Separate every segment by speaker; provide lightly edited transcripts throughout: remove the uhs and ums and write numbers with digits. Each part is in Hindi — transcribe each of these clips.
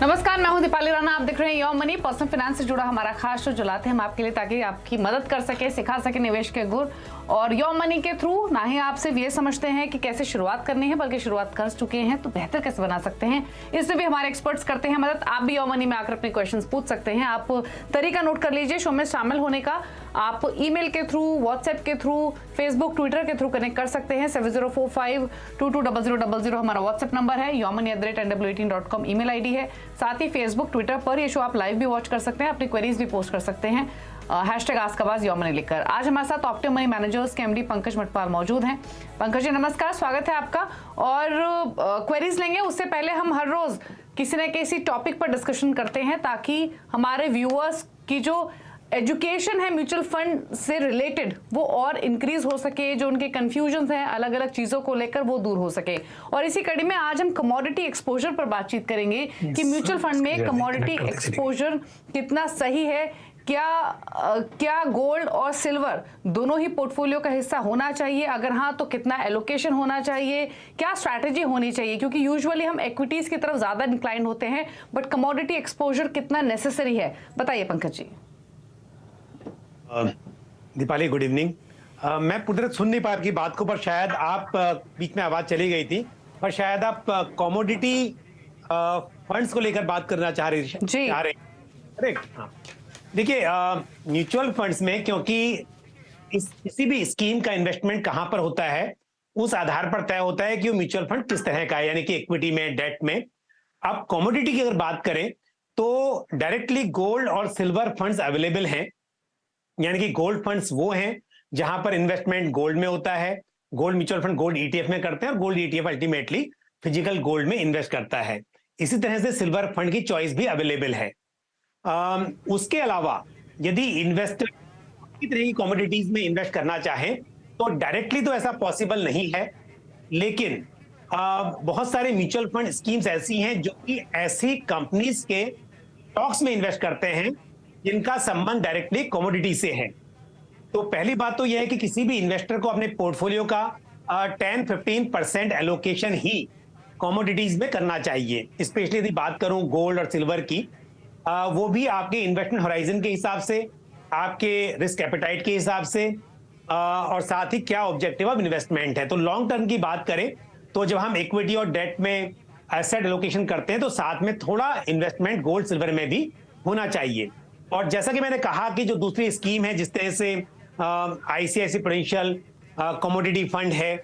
Speaker 1: नमस्कार, मैं हूं दीपाली राणा। आप देख रहे हैं योर मनी। पर्सनल फाइनेंस से जुड़ा हमारा खास शो चलाते हैं हम आपके लिए, ताकि आपकी मदद कर सके, सिखा सके निवेश के गुर। और योर मनी के थ्रू ना ही आप सिर्फ ये समझते हैं कि कैसे शुरुआत करनी है, बल्कि शुरुआत कर चुके हैं तो बेहतर कैसे बना सकते हैं, इससे भी हमारे एक्सपर्ट्स करते हैं मदद। आप भी योर मनी में आकर अपने क्वेश्चंस पूछ सकते हैं। आप तरीका नोट कर लीजिए शो में शामिल होने का। आप ईमेल के थ्रू, व्हाट्सएप के थ्रू, फेसबुक, ट्विटर के थ्रू कनेक्ट कर सकते हैं। 7045220000 हमारा व्हाट्सएप नंबर है। yourmoney@nw18.com ईमेल आईडी है। साथ ही फेसबुक, ट्विटर पर ये शो आप लाइव भी वॉच कर सकते हैं, अपनी क्वेरीज भी पोस्ट कर सकते हैं #आस्कआवाज योर मनी लिखकर। आज हमारे साथ ऑप्टिमम मनी मैनेजर्स के एमडी पंकज मटपाल मौजूद हैं। पंकज जी नमस्कार, स्वागत है आपका। और क्वेरीज लेंगे उससे पहले हम हर रोज किसी न किसी टॉपिक पर डिस्कशन करते हैं, ताकि हमारे व्यूअर्स की जो एजुकेशन है म्यूचुअल फंड से रिलेटेड वो और इंक्रीज हो सके, जो उनके कंफ्यूजन हैं अलग अलग चीजों को लेकर वो दूर हो सके। और इसी कड़ी में आज हम कमोडिटी एक्सपोजर पर बातचीत करेंगे कि म्यूचुअल फंड में कमोडिटी एक्सपोजर कितना सही है। क्या गोल्ड और सिल्वर दोनों ही पोर्टफोलियो का हिस्सा होना चाहिए? अगर हाँ तो कितना एलोकेशन होना चाहिए? क्या स्ट्रैटेजी होनी चाहिए? क्योंकि यूजुअली हम इक्विटीज की तरफ ज्यादा इंक्लाइन होते हैं, बट कमोडिटी एक्सपोजर कितना नेसेसरी है, बताइए पंकज जी।
Speaker 2: Deepali good evening. मैं पूरी तरह सुन नहीं पा रही बात को, पर शायद आप बीच में आवाज चली गई थी, पर शायद आप कमोडिटी फंड्स को लेकर बात करना चाह रहे करेक्ट? हाँ, देखिए म्यूचुअल फंड्स में क्योंकि किसी भी स्कीम का इन्वेस्टमेंट कहां पर होता है उस आधार पर तय होता है कि वो म्यूचुअल फंड किस तरह का है, यानी कि इक्विटी में, डेट में। अब कमोडिटी की अगर बात करें तो डायरेक्टली गोल्ड और सिल्वर फंड्स अवेलेबल हैं। यानी कि गोल्ड फंड्स वो हैं जहां पर इन्वेस्टमेंट गोल्ड में होता है। Gold mutual fund gold ETF में करते हैं और gold ETF ultimately physical gold में इन्वेस्ट करता है। इसी तरह से सिल्वर फंड की चॉइस भी अवेलेबल है। उसके अलावा यदि इन्वेस्टर की तरह की कमोडिटीज में इन्वेस्ट करना चाहे तो डायरेक्टली तो ऐसा पॉसिबल नहीं है, लेकिन बहुत सारे म्यूचुअल फंड स्कीम्स ऐसी हैं जो कि ऐसी कंपनीज के स्टॉक्स में इन्वेस्ट करते हैं जिनका संबंध डायरेक्टली कमोडिटी से है। तो पहली बात तो यह है कि किसी भी इन्वेस्टर को अपने पोर्टफोलियो का 10-15% एलोकेशन ही कमोडिटीज में करना चाहिए। स्पेशली यदि बात करूं गोल्ड और सिल्वर की, वो भी आपके इन्वेस्टमेंट होराइजन के हिसाब से, आपके रिस्क एपेटाइट के हिसाब से, और साथ ही क्या ऑब्जेक्टिव ऑफ इन्वेस्टमेंट है। तो लॉन्ग टर्म की बात करें तो जब हम इक्विटी और डेट में एसेट एलोकेशन करते हैं तो साथ में थोड़ा इन्वेस्टमेंट गोल्ड सिल्वर में भी होना चाहिए। और जैसा कि मैंने कहा कि जो दूसरी स्कीम है जिस तरह से आईसीआईसी प्रूडेंशियल कमोडिटी फंड है,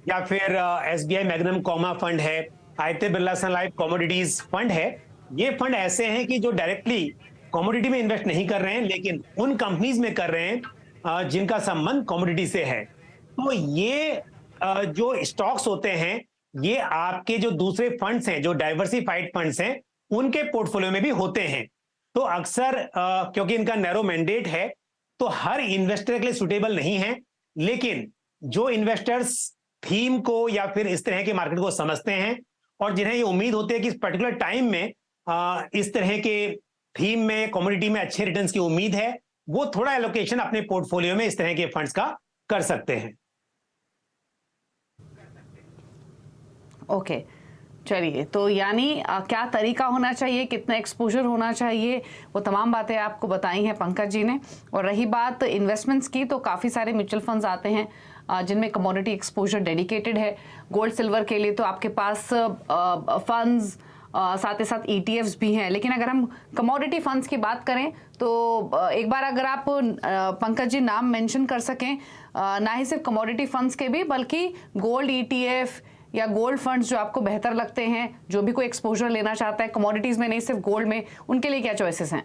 Speaker 2: या फिर एसबीआई मैग्नम कॉमा फंड है, Aditya Birla sun life commodities fund है, ये फंड ऐसे हैं कि जो डायरेक्टली कमोडिटी में इन्वेस्ट नहीं कर रहे हैं, लेकिन उन कंपनीज में कर रहे हैं जिनका संबंध कमोडिटी से है। तो ये जो स्टॉक्स होते हैं ये आपके जो दूसरे फंड्स हैं, जो डाइवर्सिफाइड फंड्स हैं, उनके पोर्टफोलियो में भी होते हैं। तो अक्सर क्योंकि इनका नैरो मैंडेट है तो हर इन्वेस्टर के लिए सुटेबल नहीं है, लेकिन जो इन्वेस्टर्स थीम को या फिर इस तरह के मार्केट को समझते हैं और जिन्हें ये उम्मीद होती है कि इस पर्टिकुलर टाइम में इस तरह के थीम में, कमोडिटी में अच्छे रिटर्न्स की उम्मीद है, वो थोड़ा एलोकेशन अपने पोर्टफोलियो में इस तरह के फंड्स का कर सकते हैं।
Speaker 1: ओके, चलिए, तो यानी क्या तरीका होना चाहिए, कितना एक्सपोजर होना चाहिए, वो तमाम बातें आपको बताई हैं पंकज जी ने। और रही बात इन्वेस्टमेंट्स की, तो काफ़ी सारे म्यूचुअल फंड्स आते हैं जिनमें कमोडिटी एक्सपोजर डेडिकेटेड है। गोल्ड सिल्वर के लिए तो आपके पास फंड्स साथ ही साथ ETFs भी हैं। लेकिन अगर हम कमोडिटी फंड्स की बात करें तो एक बार अगर आप पंकज जी नाम मेंशन कर सकें, ना ही सिर्फ कमोडिटी फंड्स के भी, बल्कि गोल्ड ETF या गोल्ड फंड्स जो आपको बेहतर लगते हैं, जो भी कोई एक्सपोजर लेना चाहता है कमोडिटीज में नहीं सिर्फ गोल्ड में, उनके लिए क्या चॉइसेस हैं?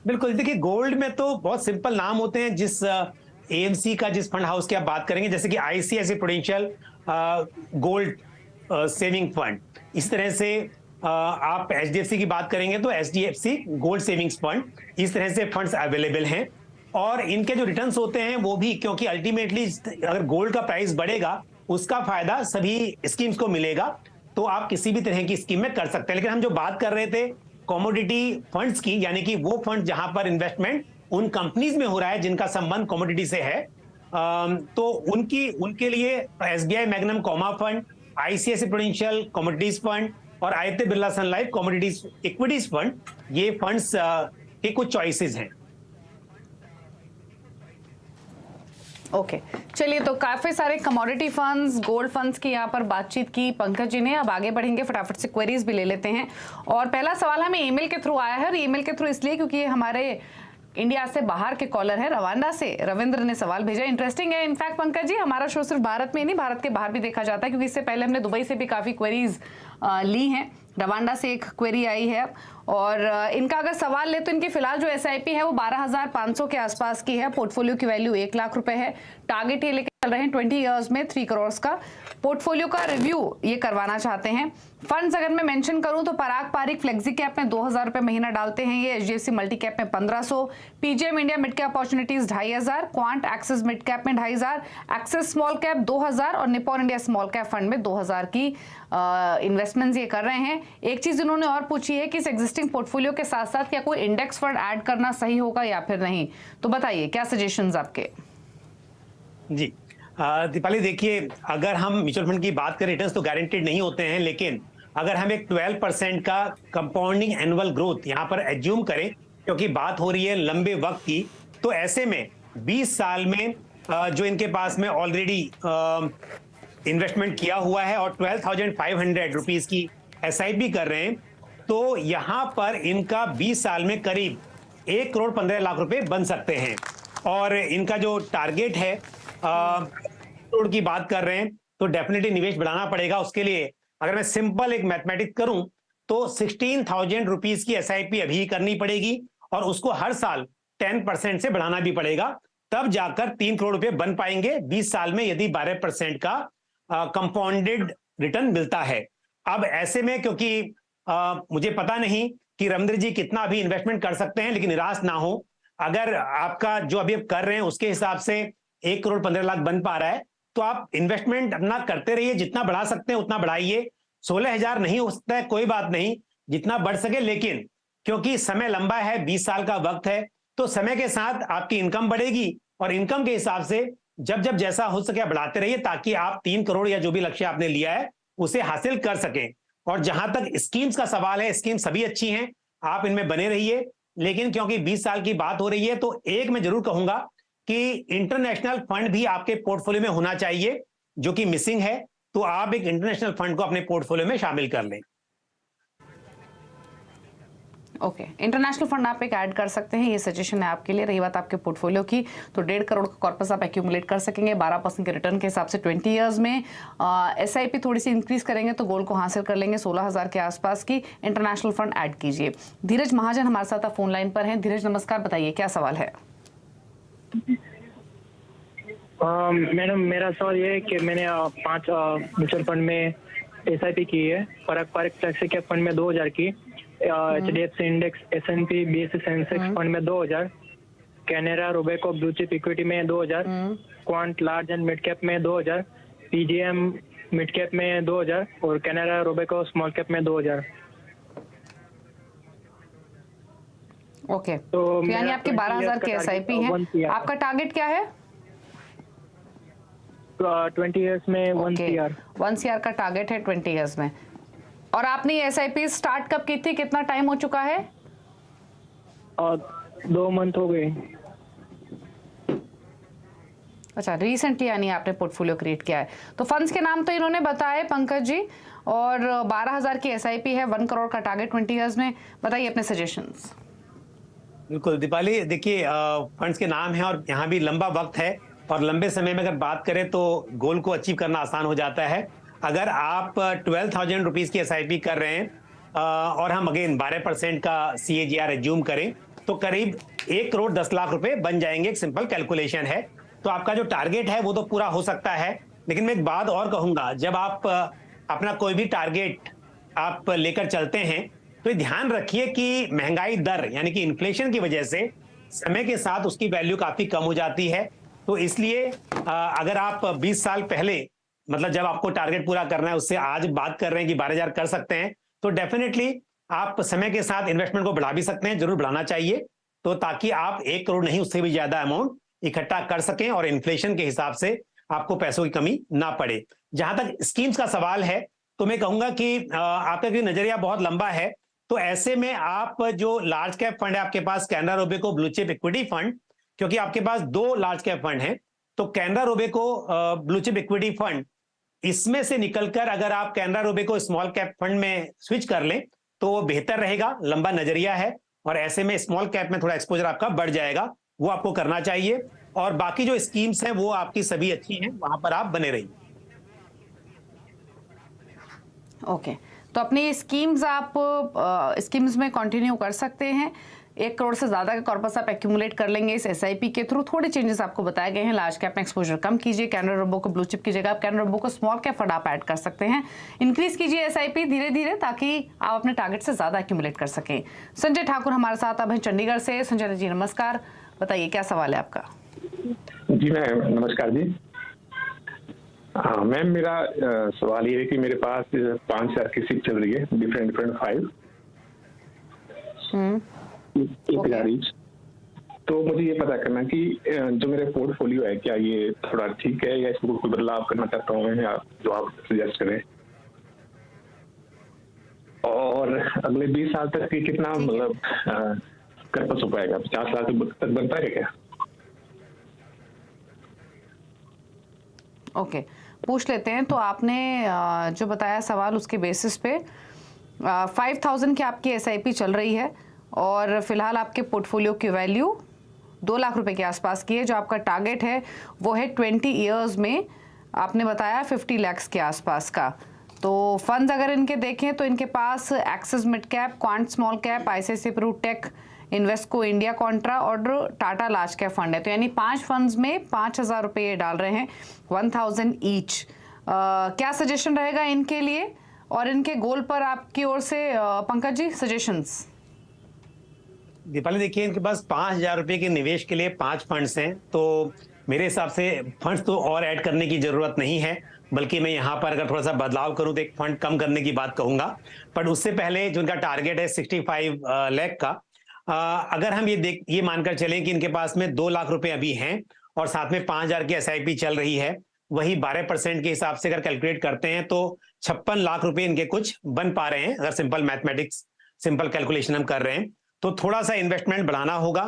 Speaker 2: बिल्कुल, देखिए गोल्ड में तो बहुत सिंपल नाम होते हैं। जिस AMC का जिस फंड हाउस की आप बात करेंगे, जैसे कि ICICI prudential gold saving fund, इस तरह से आप HDFC की बात करेंगे तो HDFC गोल्ड सेविंग्स फंड, इस तरह से फंड्स अवेलेबल हैं। और इनके जो रिटर्न्स होते हैं वो भी, क्योंकि अल्टीमेटली अगर गोल्ड का प्राइस बढ़ेगा उसका फायदा सभी स्कीम्स को मिलेगा, तो आप किसी भी तरह की स्कीम में कर सकते हैं। लेकिन हम जो बात कर रहे थे कमोडिटी फंड्स की, यानी कि वो फंड जहां पर इन्वेस्टमेंट उन कंपनीज में हो रहा है जिनका संबंध कमोडिटी से है, तो उनके लिए SBI magnum comma fund, ICICI prudential commodities fund, और Aditya Birla sun life commodities equities fund, ये फंड्स के कुछ चॉइसेस हैं।
Speaker 1: ओके चलिए, तो काफी सारे कमोडिटी फंड्स, गोल्ड फंड्स की यहाँ पर बातचीत की पंकज जी ने। अब आगे बढ़ेंगे, फटाफट से क्वेरीज भी ले लेते हैं। और पहला सवाल हमें ईमेल के थ्रू आया है, और ईमेल के थ्रू इसलिए क्योंकि ये हमारे इंडिया से बाहर के कॉलर है, रवांडा से रविंद्र ने सवाल भेजा। इंटरेस्टिंग है इनफैक्ट पंकज जी, हमारा शो सिर्फ भारत में ही नहीं, भारत के बाहर भी देखा जाता है, क्योंकि इससे पहले हमने दुबई से भी काफी क्वेरीज ली हैं। रवांडा से एक क्वेरी आई है, और इनका अगर सवाल ले तो इनकी फिलहाल जो एसआईपी है वो 12,500 के आसपास की है। पोर्टफोलियो की वैल्यू 1 लाख रुपए है। टारगेट ये लेके चल रहे हैं 20 इयर्स में 3 करोड़ का। पोर्टफोलियो का रिव्यू ये करवाना चाहते हैं। फंड्स अगर मैं मेंशन करूं तो पराग पारिक फ्लेक्सी कैप में 2,000 रुपए महीना डालते हैं ये, एचडीएफसी मल्टी कैप में 1,500, PGM India mid cap opportunities 2,500, quant axis mid cap में 2,500, एक्सिस स्मॉल कैप 2,000 और Nippon India small cap fund में 2,000 की इन्वेस्टमेंट्स ये कर रहे हैं। एक चीज इन्होंने और पूछी है कि इस एग्जिस्टिंग पोर्टफोलियो के साथ साथ क्या कोई इंडेक्स फंड ऐड करना सही होगा या फिर नहीं, तो बताइए क्या सजेशंस आपके।
Speaker 2: जी दीपाली, देखिए अगर हम म्यूचुअल फंड की बात करें, रिटर्न्स तो गारंटेड नहीं होते हैं, लेकिन अगर हम एक 12% का कंपाउंडिंग एनुअल ग्रोथ यहाँ पर एज्यूम करें, क्योंकि बात हो रही है लंबे वक्त की, तो ऐसे में 20 साल में जो इनके पास में ऑलरेडी इन्वेस्टमेंट किया हुआ है और 12,500 रुपीज की एसआईपी कर रहे हैं, तो यहाँ पर इनका 20 साल में करीब 1 करोड़ 15 लाख रुपए बन सकते हैं। और इनका जो टारगेट है करोड़ की बात कर रहे हैं, तो डेफिनेटली निवेश बढ़ाना पड़ेगा। उसके लिए अगर मैं सिंपल एक मैथमेटिक्स करूं तो 16,000 रुपीज की एसआईपी अभी करनी पड़ेगी, और उसको हर साल 10% से बढ़ाना भी पड़ेगा, तब जाकर 3 करोड़ रुपए बन पाएंगे 20 साल में, यदि 12% का कंपाउंडेड रिटर्न मिलता है। अब ऐसे में क्योंकि मुझे पता नहीं कि रविंद्र जी कितना अभी इन्वेस्टमेंट कर सकते हैं, लेकिन निराश ना हो, अगर आपका जो अभी आप कर रहे हैं उसके हिसाब से 1 करोड़ 15 लाख बन पा रहा है, तो आप इन्वेस्टमेंट अपना करते रहिए, जितना बढ़ा सकते हैं उतना बढ़ाइए। 16,000 नहीं हो सकता है, कोई बात नहीं, जितना बढ़ सके, लेकिन क्योंकि समय लंबा है, 20 साल का वक्त है, तो समय के साथ आपकी इनकम बढ़ेगी, और इनकम के हिसाब से जब जब जैसा हो सके बढ़ाते रहिए, ताकि आप 3 करोड़ या जो भी लक्ष्य आपने लिया है उसे हासिल कर सकें। और जहां तक स्कीम्स का सवाल है, स्कीम सभी अच्छी हैं, आप इनमें बने रहिए, लेकिन क्योंकि 20 साल की बात हो रही है, तो एक मैं जरूर कहूंगा कि इंटरनेशनल फंड भी आपके पोर्टफोलियो में होना चाहिए, जो कि मिसिंग है, तो आप एक इंटरनेशनल फंड को अपने पोर्टफोलियो में शामिल कर लें।
Speaker 1: ओके, इंटरनेशनल फंड आप एक ऐड कर सकते हैं, ये सजेशन है आपके लिए। रही बात आपके पोर्टफोलियो की, तो 1.5 करोड़ का कॉर्पस आप एक्यूमुलेट कर सकेंगे 12% के रिटर्न के हिसाब से 20 इयर्स में। एसआईपी थोड़ी सी इंक्रीज करेंगे तो गोल को हासिल कर लेंगे 16,000 के आसपास की। इंटरनेशनल फंड ऐड कीजिए। धीरज महाजन हमारे साथ फोन लाइन पर हैं। धीरज नमस्कार, बताइए क्या सवाल है।
Speaker 3: मैडम मेरा सवाल ये है कि मैंने 5 म्यूचुअल फंड में एसआईपी की है। पराग पारिक फ्लेक्सी कैप फंड में 2,000 की, HDFC index S&P BSc Sensex fund में 2,000, Canara Robeco blue chip equity में 2,000, quant large and mid cap में 2,000, पीजीएम मिड कैप में 2,000 और कैनेरा रोबेको स्मॉल कैप में 2,000।
Speaker 1: ओके, तो यानी आपके 12,000 की एसआईपी है। आपका टारगेट क्या है?
Speaker 3: 20 इयर्स में 1 CR।
Speaker 1: 1 CR का टारगेट है 20 इयर्स में। और आपने ये एसआईपी स्टार्ट कब की थी, कितना टाइम हो चुका है?
Speaker 3: 2 मंथ हो गए।
Speaker 1: अच्छा, रिसेंटली यानी आपने पोर्टफोलियो क्रिएट किया है। तो फंड्स के नाम तो इन्होंने बताए पंकज जी, और 12,000 की एसआईपी है, 1 करोड़ का टारगेट 20 इयर्स में। बताइए अपने सजेशंस।
Speaker 2: बिल्कुल दीपाली, देखिए फंड्स के नाम है और यहाँ भी लंबा वक्त है, और लंबे समय में अगर बात करें तो गोल को अचीव करना आसान हो जाता है। अगर आप 12,000 रुपीज की एसआईपी कर रहे हैं और हम अगेन 12% का CAGR एज्यूम करें, तो करीब 1 करोड़ 10 लाख रुपए बन जाएंगे। एक सिंपल कैलकुलेशन है। तो आपका जो टारगेट है वो तो पूरा हो सकता है, लेकिन मैं एक बात और कहूंगा, जब आप अपना कोई भी टारगेट आप लेकर चलते हैं, तो ध्यान रखिए कि महंगाई दर यानी कि इन्फ्लेशन की वजह से समय के साथ उसकी वैल्यू काफी कम हो जाती है। तो इसलिए अगर आप 20 साल पहले, मतलब जब आपको टारगेट पूरा करना है, उससे आज बात कर रहे हैं कि 12,000 कर सकते हैं, तो डेफिनेटली आप समय के साथ इन्वेस्टमेंट को बढ़ा भी सकते हैं, जरूर बढ़ाना चाहिए, तो ताकि आप 1 करोड़ नहीं उससे भी ज्यादा अमाउंट इकट्ठा कर सकें और इन्फ्लेशन के हिसाब से आपको पैसों की कमी ना पड़े। जहां तक स्कीम्स का सवाल है, तो मैं कहूंगा कि आपका भी नजरिया बहुत लंबा है, तो ऐसे में आप जो लार्ज कैप फंड है आपके पास, Canara Robeco blue chip equity fund, क्योंकि आपके पास 2 लार्ज कैप फंड हैं, तो Canara Robeco blue chip equity fund, इसमें से निकलकर अगर आप Canara Robeco small cap fund में स्विच कर लें तो वो बेहतर रहेगा, लंबा नजरिया है, और ऐसे में स्मॉल कैप में थोड़ा एक्सपोजर आपका बढ़ जाएगा, वो आपको करना चाहिए। और बाकी जो स्कीम्स हैं वो आपकी सभी अच्छी हैं, वहां पर आप बने रहिए।
Speaker 1: ओके, तो अपनी स्कीम्स आप स्कीम्स में कंटिन्यू कर सकते हैं। 1 करोड़ से ज्यादा का कॉर्पस आप एक्यूमुलेट कर लेंगे इस एसआईपी के थ्रू। थोड़े चेंजेस आपको बताए गए हैं। लार्ज कैप में एक्सपोजर कम कीजिए, कैनरा रोबेको ब्लू चिप की जगह आप Canara Robeco small cap fund आप ऐड कर सकते हैं। इंक्रीज कीजिए एसआईपी धीरे धीरे, ताकि आप अपने टारगेट से ज्यादा एक्यूमुलेट कर सकें। संजय ठाकुर हमारे साथ अब हैं चंडीगढ़ से। संजय जी नमस्कार, बताइए क्या सवाल है आपका?
Speaker 4: जी मैम नमस्कार जी। हाँ मैम, मेरा सवाल ये है कि मेरे पास 5,000 की सिप चल रही है, डिफरेंट 5 1,000 ईच। तो मुझे ये पता करना कि जो मेरा पोर्टफोलियो है क्या ये थोड़ा ठीक है या इसमें कोई बदलाव करना चाहता हूँ मैं, या जो आप सजेस्ट करें। और अगले 20 साल तक की कितना मतलब कर्पस हो पाएगा? 50 लाख तक बनता है क्या?
Speaker 1: ओके, पूछ लेते हैं। तो आपने जो बताया सवाल, उसके बेसिस पे 5,000 की आपकी एसआईपी चल रही है और फिलहाल आपके पोर्टफोलियो की वैल्यू 2 लाख रुपए के आसपास की है। जो आपका टारगेट है वो है 20 ईयर्स में आपने बताया 50 लाख के आसपास का। तो फंड्स अगर इनके देखें तो इनके पास Axis mid cap, Quant small cap, ICICI Pru tech, Invesco India Contra और टाटा लार्ज कैप फंड है। तो यानी 5 फंड्स में 5,000 रुपये ये डाल रहे हैं, 1,000 ईच। क्या सजेशन रहेगा इनके लिए और इनके गोल पर आपकी ओर से पंकज जी सजेशंस?
Speaker 2: दीपाली देखिए, इनके पास 5,000 रुपए के निवेश के लिए 5 फंड्स हैं, तो मेरे हिसाब से फंड्स तो और ऐड करने की जरूरत नहीं है, बल्कि मैं यहाँ पर अगर थोड़ा सा बदलाव करूं तो एक फंड कम करने की बात कहूंगा। पर उससे पहले जो इनका टारगेट है 65 लाख का, अगर हम ये मानकर चलें कि इनके पास में 2 लाख रुपए अभी हैं और साथ में 5,000 की एसआईपी चल रही है, वही 12% के हिसाब से अगर कैलकुलेट करते हैं तो 56 लाख रुपए इनके कुछ बन पा रहे हैं। अगर सिंपल मैथमेटिक्स, सिंपल कैलकुलेशन हम कर रहे हैं तो थोड़ा सा इन्वेस्टमेंट बढ़ाना होगा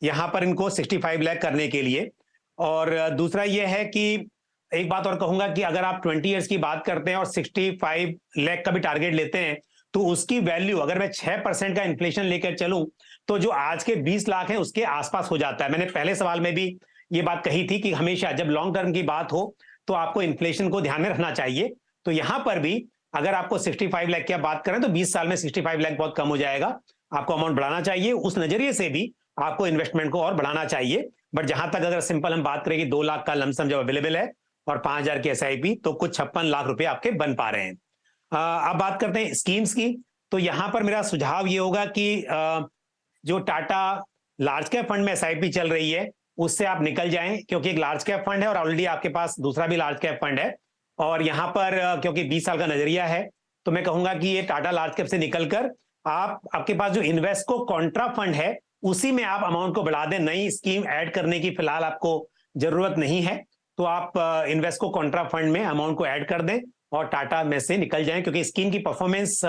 Speaker 2: यहाँ पर इनको 65 लाख करने के लिए। और दूसरा ये है कि एक बात और कहूंगा कि अगर आप 20 ईयर्स की बात करते हैं और 65 लाख का भी टारगेट लेते हैं तो उसकी वैल्यू अगर मैं 6% का इन्फ्लेशन लेकर चलूं तो जो आज के 20 लाख है उसके आसपास हो जाता है। मैंने पहले सवाल में भी ये बात कही थी कि हमेशा जब लॉन्ग टर्म की बात हो तो आपको इन्फ्लेशन को ध्यान में रखना चाहिए। तो यहां पर भी अगर आपको 65 लाख की बात करें तो 20 साल में 65 लाख बहुत कम हो जाएगा, आपको अमाउंट बढ़ाना चाहिए। उस नजरिए से भी आपको इन्वेस्टमेंट को और बढ़ाना चाहिए। बट जहां तक अगर सिंपल हम बात करें कि 2 लाख का लमसम जब अवेलेबल है और 5,000 की एसआईपी, तो कुछ 56 लाख रुपए आपके बन पा रहे हैं। अब बात करते हैं स्कीम्स की। तो यहां पर मेरा सुझाव ये होगा कि जो टाटा लार्ज कैप फंड में एसआईपी चल रही है उससे आप निकल जाएं, क्योंकि एक लार्ज कैप फंड है और ऑलरेडी आपके पास दूसरा भी लार्ज कैप फंड है। और यहां पर क्योंकि 20 साल का नजरिया है तो मैं कहूंगा कि ये टाटा लार्ज कैप से निकलकर आपके पास जो इन्वेस्को कॉन्ट्रा फंड है उसी में आप अमाउंट को बढ़ा दें। नई स्कीम ऐड करने की फिलहाल आपको जरूरत नहीं है, तो आप इन्वेस्को कॉन्ट्रा फंड में अमाउंट को ऐड कर दें और टाटा में से निकल जाएं, क्योंकि स्कीम की परफॉर्मेंस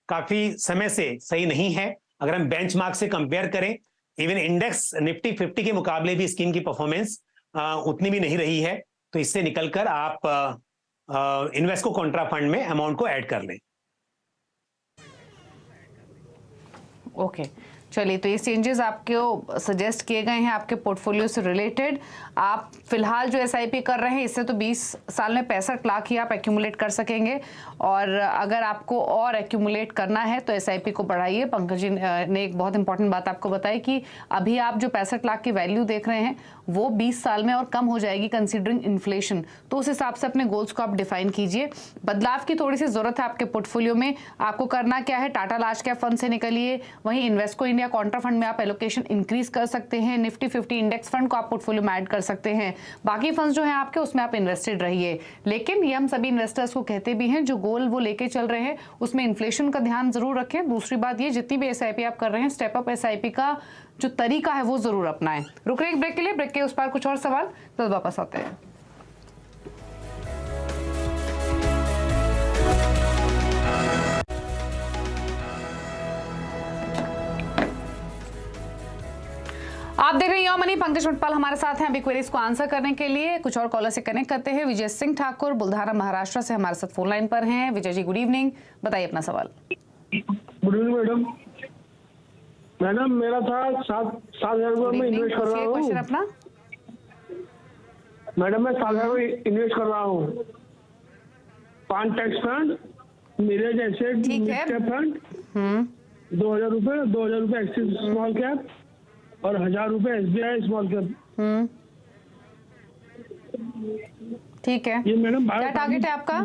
Speaker 2: काफी समय से सही नहीं है। अगर हम बेंचमार्क से कंपेयर करें, इवन इंडेक्स निफ्टी 50 के मुकाबले भी स्कीम की परफॉर्मेंस उतनी भी नहीं रही है। तो इससे निकलकर आप इन्वेस्को कॉन्ट्रा फंड में अमाउंट को ऐड कर लें।
Speaker 1: ओके, चलिए, तो ये चेंजेस आपको सजेस्ट किए गए हैं आपके पोर्टफोलियो से रिलेटेड। आप फिलहाल जो एसआईपी कर रहे हैं इससे तो 20 साल में 65 लाख ही आप एक्यूमुलेट कर सकेंगे, और अगर आपको और एक्यूमुलेट करना है तो एसआईपी को बढ़ाइए। पंकज जी ने एक बहुत इंपॉर्टेंट बात आपको बताई कि अभी आप जो 65 लाख की वैल्यू देख रहे हैं वो 20 साल में और कम हो जाएगी कंसीडरिंग इन्फ्लेशन। तो उस हिसाब से अपने गोल्स को आप डिफाइन कीजिए। बदलाव की थोड़ी सी जरूरत है आपके पोर्टफोलियो में। आपको करना क्या है, टाटा लार्ज कैप फंड से निकलिए, वहीं इन्वेस्को इंडिया कॉन्ट्रा फंड में आप एलोकेशन इंक्रीज कर सकते हैं। निफ्टी 50 इंडेक्स फंड को आप पोर्टफोलियो में ऐड कर सकते हैं। बाकी फंड्स जो हैं आपके उसमें आप इन्वेस्टेड रहिए। लेकिन ये हम सभी इन्वेस्टर्स को कहते भी हैं, जो गोल वो लेके चल रहे हैं उसमें इन्फ्लेशन का ध्यान जरूर रखें। दूसरी बात ये, जितनी भी एसआईपी आप कर रहे हैं, स्टेप अप एसआईपी का जो तरीका है वो जरूर अपनाएं। रुक रहे एक ब्रेक के लिए, ब्रेक के उस पार कुछ और सवाल, तो वापस आते हैं। देख रहे हैं यो मनी, पंकज मटपाल हमारे साथ हैं अभी क्वेरीज को आंसर करने के लिए। कुछ और कॉलर से कनेक्ट करते हैं। विजय सिंह ठाकुर बुल्धाना महाराष्ट्र से हमारे साथ फोन लाइन पर हैं। विजय जी गुड इवनिंग, बताइए अपना सवाल।
Speaker 5: Good evening madam. मैडम मेरा था 7,000 रुपये में इन्वेस्ट कर रहा हूँ।
Speaker 1: क्वेश्चन अपना।
Speaker 5: मैडम मैं 7,000 रुपये इन्वेस्ट कर रहा हूँ। 5 टैक्स फंड, मेरे जैसे
Speaker 1: ठीक है।
Speaker 5: मिड कैप फंड 2,000 रुपये एक्सिस स्मॉल कैप और 1,000 रुपये SBI स्मॉल कैप।
Speaker 1: ठीक है,
Speaker 5: ये मैडम
Speaker 1: क्या टारगेट है आपका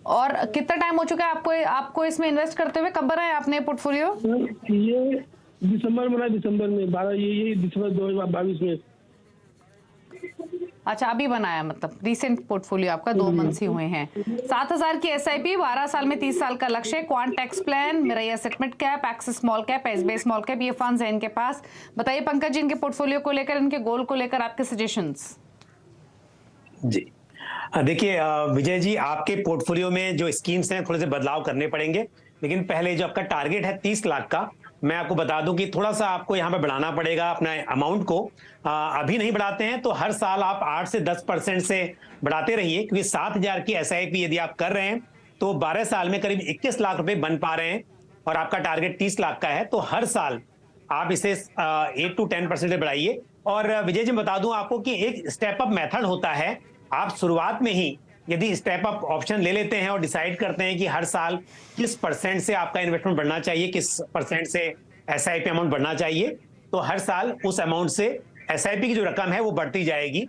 Speaker 1: और कितना टाइम हो चुका है आपको इसमें इन्वेस्ट करते हुए? कब बनाया आपने पोर्टफोलियो?
Speaker 5: ये दिसंबर में, 12 दिसंबर 2022 में।
Speaker 1: अच्छा, अभी बनाया, मतलब रिसेंट पोर्टफोलियो आपका 2 मंथ्स ही हुए हैं। 7,000 की SIP, 12 साल में 30 साल का लक्ष्य है। Quant tax plan, Mirae asset mid cap, axis small cap, SBI small cap, ये फंड्स हैं इनके पास। बताइए पंकज जी, इनके पोर्टफोलियो को लेकर, इनके गोल को लेकर आपके सजेशंस।
Speaker 2: जी देखिए विजय जी, आपके पोर्टफोलियो में जो स्कीम्स हैं थोड़े से बदलाव करने पड़ेंगे, लेकिन पहले जो आपका टारगेट है 30 लाख का, मैं आपको बता दूं कि थोड़ा सा आपको यहाँ पे बढ़ाना पड़ेगा अपना अमाउंट को। अभी नहीं बढ़ाते हैं तो हर साल आप 8 से 10% से बढ़ाते रहिए, क्योंकि 7,000 की SIP यदि आप कर रहे हैं तो 12 साल में करीब 21 लाख रुपए बन पा रहे हैं और आपका टारगेट 30 लाख का है, तो हर साल आप इसे 8 to 10% से बढ़ाइए। और विजय जी बता दूं आपको कि एक स्टेप अप मेथड होता है। आप शुरुआत में ही यदि स्टेप अप ऑप्शन ले लेते हैं और डिसाइड करते हैं कि हर साल किस % से आपका इन्वेस्टमेंट बढ़ना चाहिए, किस % से SIP अमाउंट बढ़ना चाहिए, तो हर साल उस अमाउंट से SIP की जो रकम है वो बढ़ती जाएगी।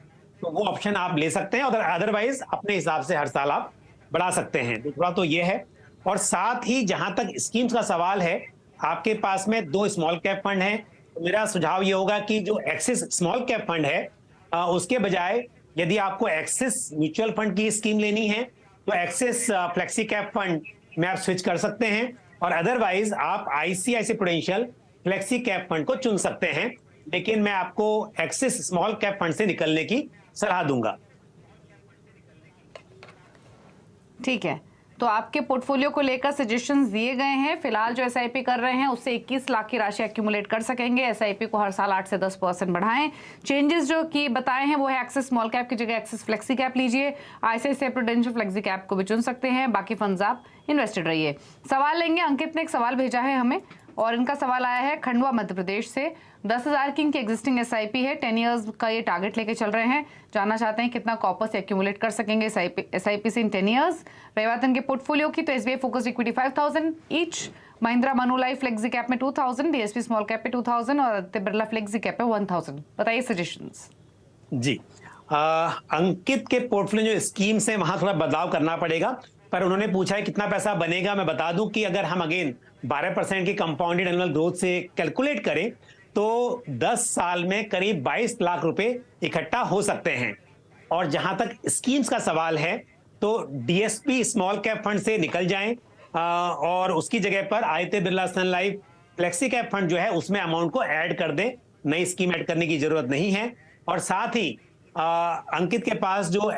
Speaker 2: तो वो ऑप्शन आप ले सकते हैं और अदरवाइज अपने हिसाब से हर साल आप बढ़ा सकते हैं। दूसरा तो ये है, और साथ ही जहां तक स्कीम्स का सवाल है, आपके पास में 2 स्मॉल कैप फंड हैं। तो मेरा सुझाव ये होगा कि जो एक्सिस स्मॉल कैप फंड है उसके बजाय यदि आपको एक्सिस म्यूचुअल फंड की स्कीम लेनी है तो एक्सिस फ्लेक्सी कैप फंड में आप स्विच कर सकते हैं, और अदरवाइज आप ICICI prudential flexi cap fund को चुन सकते हैं। लेकिन मैं आपको एक्सिस स्मॉल कैप फंड से निकलने की सलाह दूंगा।
Speaker 1: ठीक है, तो आपके पोर्टफोलियो को लेकर सजेशंस दिए गए हैं। फिलहाल जो SIP कर रहे हैं उससे 21 लाख की राशि एक्यूमुलेट कर सकेंगे। SIP को हर साल 8 से 10% बढ़ाएं। चेंजेस जो कि बताए हैं वो है एक्सिस स्मॉल कैप की जगह एक्सिस फ्लेक्सी कैप लीजिए। ICICI प्रूडेंशियल फ्लेक्सी कैप को भी चुन सकते हैं। बाकी फंड्स आप इन्वेस्टेड रहिए। सवाल लेंगे, अंकित ने एक सवाल भेजा है हमें और इनका सवाल आया है खंडवा मध्य प्रदेश से। 10,000 की इनकी एग्जिस्टिंग SIP है, 10 इयर्स का ये टारगेट लेके चल रहे हैं। जानना चाहते हैं कितना कॉपर से एक्यूमुलेट कर सकेंगे SIP से इन 10 इयर्स। रही बात इनके पोर्टफोलियो की, तो SBI focused equity 5,000 each, Mahindra Manulife flexi cap में 2,000, DSP स्मॉल कैप पे 2,000 और आदित्य बिरला फ्लेक्सी कैप पे 1,000। बताइए सजेशंस।
Speaker 2: जी अंकित के पोर्टफोलियो जो स्कीम्स हैं वहां थोड़ा बदलाव करना पड़ेगा, पर उन्होंने पूछा है कितना पैसा बनेगा। मैं बता दूं कि अगर हम अगेन 12% की कंपाउंडेड एनुअल ग्रोथ से कैलकुलेट करें तो 10 साल में करीब 22 लाख रुपए इकट्ठा हो सकते हैं। और जहां तक स्कीम्स का सवाल है तो DSP स्मॉल कैप फंड से निकल जाएं और उसकी जगह पर Aditya Birla sun life flexi cap fund जो है उसमें अमाउंट को ऐड कर दें। नई स्कीम ऐड करने की जरूरत नहीं है। और साथ ही अंकित के पास जो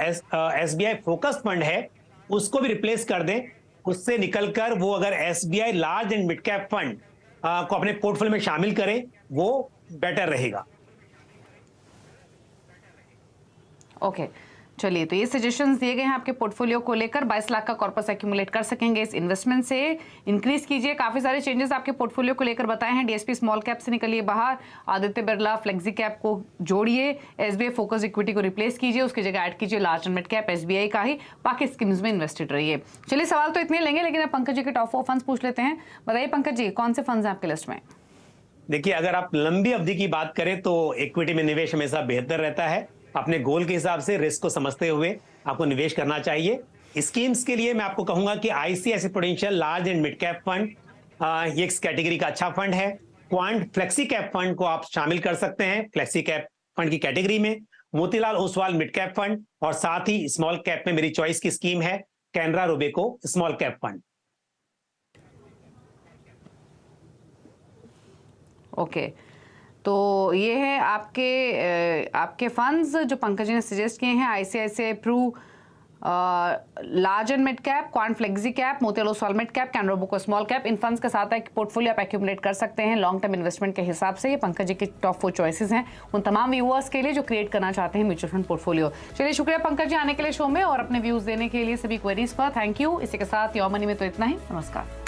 Speaker 2: SBI फोकस फंड है उसको भी रिप्लेस कर दें। उससे निकलकर वो अगर SBI large and mid cap fund को अपने पोर्टफोलियो में शामिल करें, वो बेटर रहेगा।
Speaker 1: ओके, चलिए, तो ये सजेशंस दिए गए हैं आपके पोर्टफोलियो को लेकर। 22 लाख का कॉर्पस एक्यूमुलेट कर सकेंगे इस इन्वेस्टमेंट से। इंक्रीज कीजिए। काफी सारे चेंजेस आपके पोर्टफोलियो को लेकर बताए हैं। DSP स्मॉल कैप से निकलिए बाहर, आदित्य बिरला फ्लेक्सी कैप को जोड़िए, SBI फोकस इक्विटी को रिप्लेस कीजिए, उसकी जगह ऐड कीजिए large and mid cap SBI का ही। बाकी स्कीम्स में इन्वेस्टेड रहिए। चलिए, सवाल तो इतने लेंगे, लेकिन अब पंकज जी के टॉप 4 फंड्स पूछ लेते हैं। बताइए पंकज जी, कौन से फंड्स हैं आपके लिस्ट में?
Speaker 2: देखिए, अगर आप लंबी अवधि की बात करें तो इक्विटी में निवेश हमेशा बेहतर रहता है। अपने गोल के हिसाब से रिस्क को समझते हुए आपको निवेश करना चाहिए। स्कीम्स के लिए मैं आपको कहूंगा कि ICICI prudential large and mid cap fund ये इस कैटेगरी का अच्छा फंड है। क्वांट फ्लेक्सी कैप फंड को आप शामिल कर सकते हैं फ्लेक्सी कैप फंड की कैटेगरी में। Motilal Oswal mid cap fund, और साथ ही स्मॉल कैप में मेरी चॉइस की स्कीम है Canara Robeco small cap fund.
Speaker 1: Okay, तो ये है आपके फंड्स जो पंकज जी ने सजेस्ट किए हैं। ICICI Pru large and mid cap, quant flexi cap, Motilal Oswal mid cap, Canara बुको स्मॉल कैप, इन फंड्स के साथ एक पोर्टफोलियो आप एक्यूमुलेट कर सकते हैं लॉन्ग टर्म इन्वेस्टमेंट के हिसाब से। ये पंकज जी की टॉप 4 चॉइसेस हैं उन तमाम व्यूअर्स के लिए जो क्रिएट करना चाहते हैं म्यूचुअल फंड पोर्टफोलियो। चलिए शुक्रिया पंकज जी आने के लिए शो में और अपने व्यूज देने के लिए सभी क्वेरीज पर। Thank you. इसी के साथ योर मनी में तो इतना ही। नमस्कार।